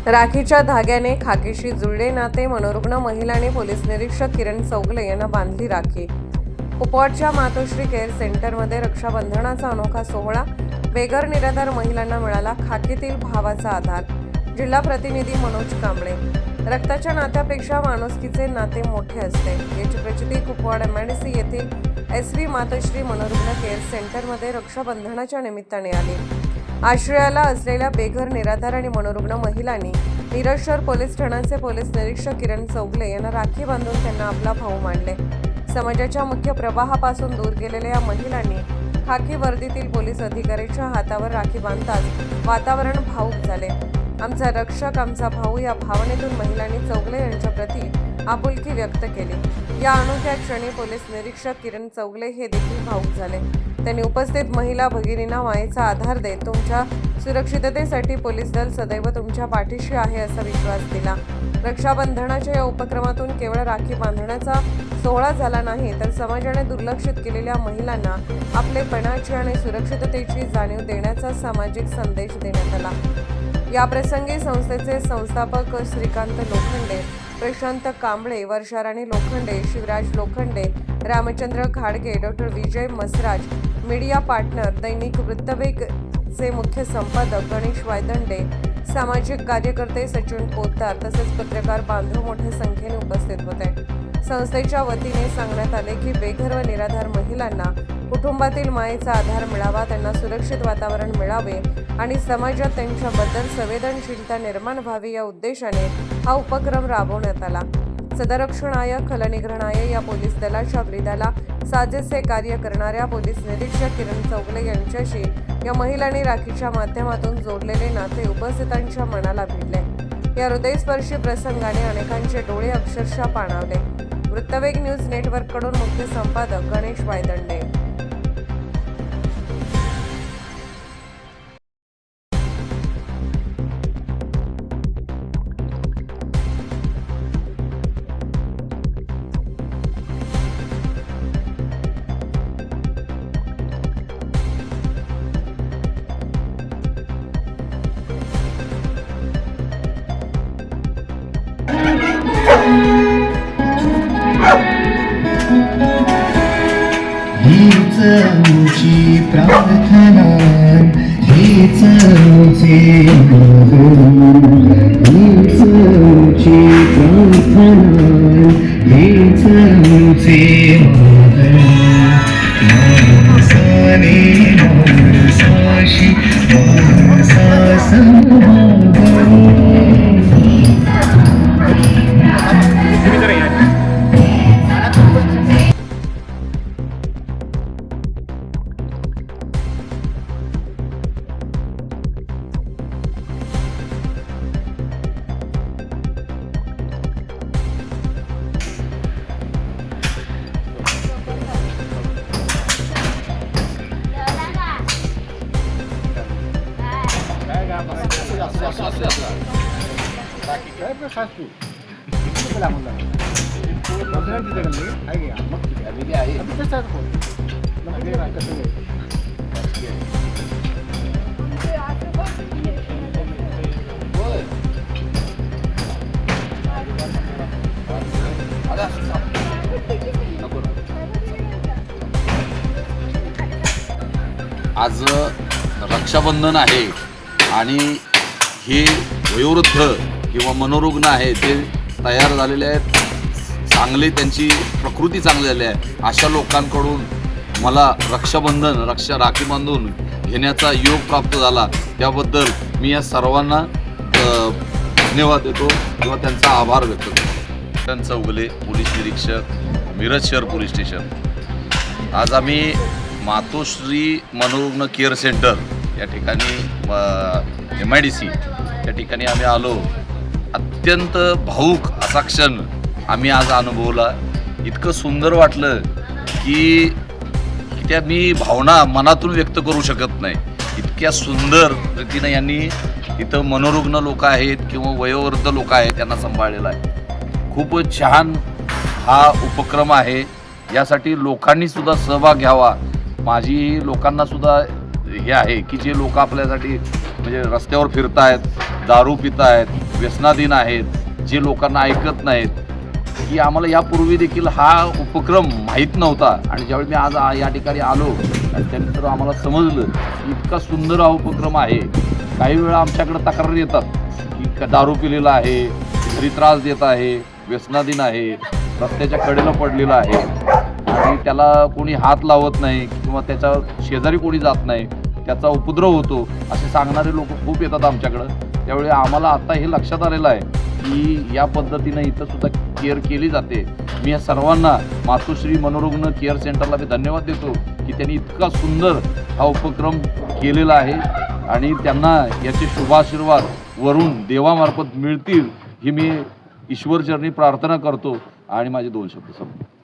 राखीच्या धाग्याने खाकीशी जुळले नाते मनोरुग्ण महिला आणि पोलीस निरीक्षक किरण चौगले यांना बांधली राखी। कुपवाडच्या मातोश्री केअर सेंटरमध्ये रक्षाबंधनाचा अनोखा सोहळा। बेघर निराधार महिलांना मिळाला खाकीतील भावाचा आधार। जिल्हा प्रतिनिधी मनोज कांबळे। रक्ताच्या नात्यापेक्षा माणुसकीचे नाते मोठे असते, याची प्रचिती कुपवाड MIDC येथील SV मातोश्री मनोरुग्ण केअर सेंटरमध्ये रक्षाबंधनाच्या निमित्ताने आली। आश्रयाला असलेल्या बेघर निराधार आणि मनोरुग्ण महिलांनी मिरज शहर पोलीस ठाण्याचे पोलीस निरीक्षक किरण चौगले यांना राखी बांधून त्यांना आपला भाऊ मानले। समाजाच्या मुख्य प्रवाहापासून दूर गेलेल्या या महिलांनी खाकी वर्दीतील पोलीस अधिकाऱ्याच्या हातावर राखी बांधताच वातावरण भावूक झाले। आमचा रक्षक, आमचा भाऊ या भावनेतून महिलांनी चौगले यांच्या प्रती आपुलकी व्यक्त केली। या अनोख्या क्षणी पोलीस निरीक्षक किरण चौगले हे देखील भावूक झाले। त्यांनी उपस्थित महिला भगिनींना मायेचा आधार देत तुमच्या सुरक्षिततेसाठी पोलीस दल सदैव तुमच्या पाठीशी आहे असा विश्वास दिला। रक्षाबंधनाच्या या उपक्रमातून केवळ राखी बांधण्याचा सोहळा झाला नाही, तर समाजाने दुर्लक्षित केलेल्या महिलांना आपलेपणाची आणि सुरक्षिततेची जाणीव देण्याचा सामाजिक संदेश देण्यात आला। या प्रसंगी संस्थेचे संस्थापक श्रीकांत लोखंडे, प्रशांत कांबळे, वर्षा राणी लोखंडे, शिवराज लोखंडे, रामचंद्र घाडगे, डॉक्टर विजय मसराज, मीडिया पार्टनर दैनिक वृत्तवेगचे मुख्य संपादक गणेश वायदंडे, सामाजिक कार्यकर्ते सचिन पोतदार तसेच पत्रकार बांधव मोठ्या संख्येने उपस्थित होते। संस्थेच्या वतीने सांगण्यात आले की बेघर व निराधार महिलांना कुटुंबातील मायेचा आधार मिळावा, त्यांना सुरक्षित वातावरण मिळावे आणि समाजात त्यांच्याबद्दल संवेदनशीलता निर्माण व्हावी या उद्देशाने हा उपक्रम राबवण्यात आला। सदरक्षणाय खलनिग्रहणाय या पोलीस दलाच्या ब्रीदाला साजेसे कार्य करणाऱ्या पोलीस निरीक्षक किरण चौगले यांच्याशी या महिलांनी राखीच्या माध्यमातून जोडलेले नाते उपस्थितांच्या मनाला भिडले। या हृदयस्पर्शी प्रसंगाने अनेकांचे डोळे अक्षरशः पाणावले। वृत्तवेग न्यूज नेटवर्ककडून मुख्य संपादक गणेश वायदंडे। हीच आमची प्रार्थना, हीच आमचे हीच आमची प्रार्थना, हीच आमचे माणसाने माणसाशी माणसा संवाद। आज रक्षाबंधन आहे आणि हे वयोवृद्ध किंवा मनोरुग्ण आहे ते तयार झालेले आहेत, चांगले त्यांची प्रकृती चांगली झाली आहे, अशा लोकांकडून मला राखी बांधून घेण्याचा योग प्राप्त झाला। त्याबद्दल मी या सर्वांना धन्यवाद देतो किंवा त्यांचा आभार व्यक्त करतो। किरण चौगले, पोलीस निरीक्षक, मिरज शहर पोलीस स्टेशन। आज आम्ही मातोश्री मनोरुग्ण केअर सेंटर या ठिकाणी MIDC या ठिकाणी आम्ही आलो। अत्यंत भावूक असा क्षण आम्ही आज अनुभवला। इतकं सुंदर वाटलं की त्या मी भावना मनातून व्यक्त करू शकत नाही। इतक्या सुंदर रीतीने यांनी इथं मनोरुग्ण लोक आहेत किंवा वयोवृद्ध लोक आहेत त्यांना सांभाळलेला आहे। खूपच छान हा उपक्रम आहे, यासाठी लोकांनी सुद्धा सहभाग घ्यावा माझी लोकांना सुद्धा हे आहे की जे लोक आपल्यासाठी म्हणजे रस्त्यावर फिरतायत, दारू पितायत, व्यसनाधीन आहेत, जे लोकांना ऐकत नाहीत, की आम्हाला यापूर्वी देखील हा उपक्रम माहीत नव्हता आणि ज्यावेळी मी आज या ठिकाणी आलो आणि त्यानंतर आम्हाला समजलं की इतका सुंदर हा उपक्रम आहे. काही वेळा आमच्याकडे तक्रारी येतात की दारू पिलेला आहे, घरी त्रास देत आहे, व्यसनाधीन आहे, रस्त्याच्या कडेला पडलेला आहे आणि त्याला कोणी हात लावत नाही किंवा त्याच्या शेजारी कोणी जात नाही, त्याचा उपद्रव होतो असे सांगणारे लोक खूप येतात आमच्याकडं. त्यावेळी आम्हाला आता हे लक्षात आलेलं आहे की या पद्धतीनं इथं सुद्धा केअर केली जाते. मी या सर्वांना मातोश्री मनोरुग्ण केअर सेंटरला मी धन्यवाद देतो की त्यांनी इतका सुंदर हा उपक्रम केलेला आहे आणि त्यांना याचे शुभाशीर्वाद वरून देवामार्फत मिळतील ही मी ईश्वरचरणी प्रार्थना करतो आणि माझे 2 शब्द संपले.